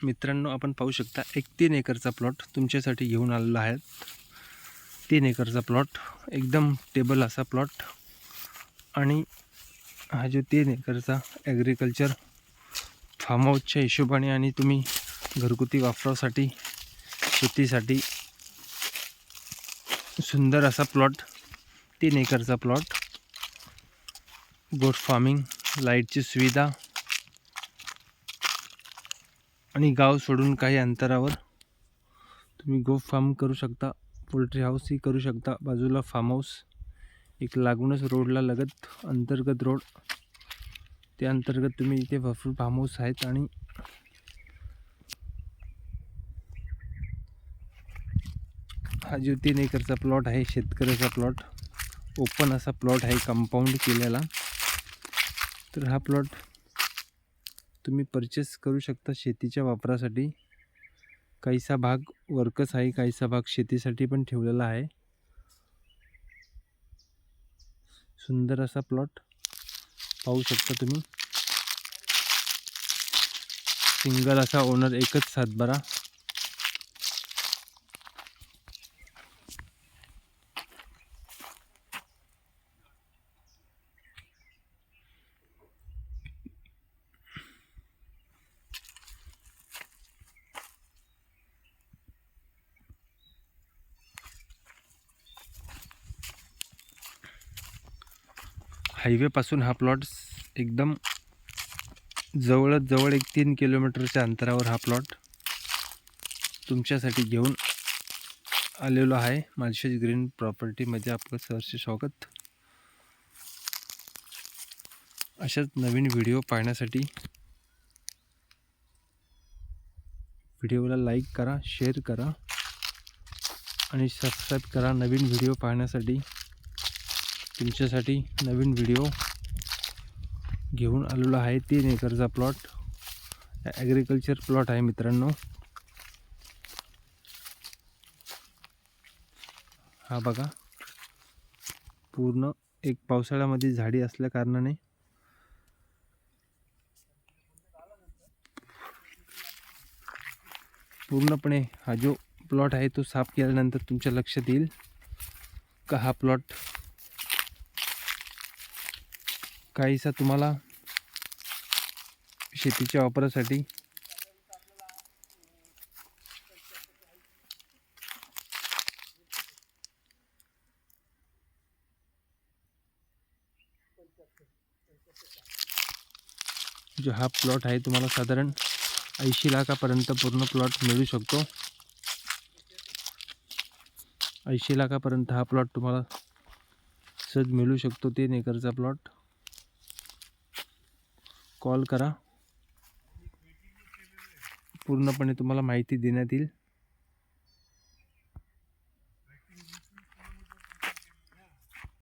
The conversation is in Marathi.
मित्रांनो, आपण पाहू शकता एक 3 एकरचा प्लॉट तुमच्यासाठी घेऊन आलेला आहे। 3 एकरचा प्लॉट, एकदम टेबल असा प्लॉट। आणि हा जो 3 एकरचा ॲग्रिकल्चर फार्म हाऊसच्या हिशोबाने आणि तुम्ही घरगुती वापरासाठी शेतीसाठी सुंदर असा प्लॉट, 3 एकरचा प्लॉट, गोट फार्मिंग, लाईटची सुविधा आणि गाव सोडून काही अंतरावर तुम्ही गोट फार्म करू शकता, पोल्ट्री हाऊसही करू शकता। बाजूला फार्म हाऊस, एक लागूनच रोडला लगत अंतर्गत रोड, त्या अंतर्गत तुम्ही इथे भरपूर फार्म हाऊस आहेत। आणि हा जो 3 एकरचा प्लॉट आहे, शेतकऱ्याचा प्लॉट, ओपन असा प्लॉट आहे, कंपाऊंड केलेला। तर हा प्लॉट तुम्ही परचेस करू शकता शेतीच्या वापरासाठी। काहीसा भाग वर्कस आहे, काहीसा भाग शेतीसाठी पण ठेवलेला आहे। सुंदर असा प्लॉट पाहू शकता तुम्ही। सिंगल असा ओनर, एकच सातबारा। हायवे पासून हा प्लॉट एकदम जवळच जवळ, एक 3 किलोमीटरच्या अंतरावर हा प्लॉट तुमच्यासाठी घेऊन आलेलो आहे। माळशेज ग्रीन प्रॉपर्टीमध्ये आपलं सहर्ष स्वागत। अशाच नवीन व्हिडिओ पाहण्यासाठी व्हिडिओला लाईक करा, शेअर करा आणि सबस्क्राईब करा। नवीन व्हिडिओ पाहण्यासाठी तुमच्यासाठी नवीन व्हिडिओ घेऊन आलेलो आहे। 3 एकरचा प्लॉट, ॲग्रिकल्चर प्लॉट आहे मित्रांनो। हा बघा, पूर्ण एक पावसाळ्यामध्ये झाडी असल्या कारणाने पूर्णपणे हा जो प्लॉट आहे तो साफ केल्यानंतर तुमच्या लक्षात येईल का हा प्लॉट काहीसा तुम्हाला शेतीच्या वापरासाठी जो हा प्लॉट आहे तुम्हाला साधारण 80 लाखापर्यंत पूर्ण प्लॉट मिळू शकतो। 80 लाखापर्यंत हा प्लॉट तुम्हाला सहज मिळू शकतो। 3 एकरचा प्लॉट। कॉल करा, पूर्णपणे तुम्हाला माहिती देण्यात येईल।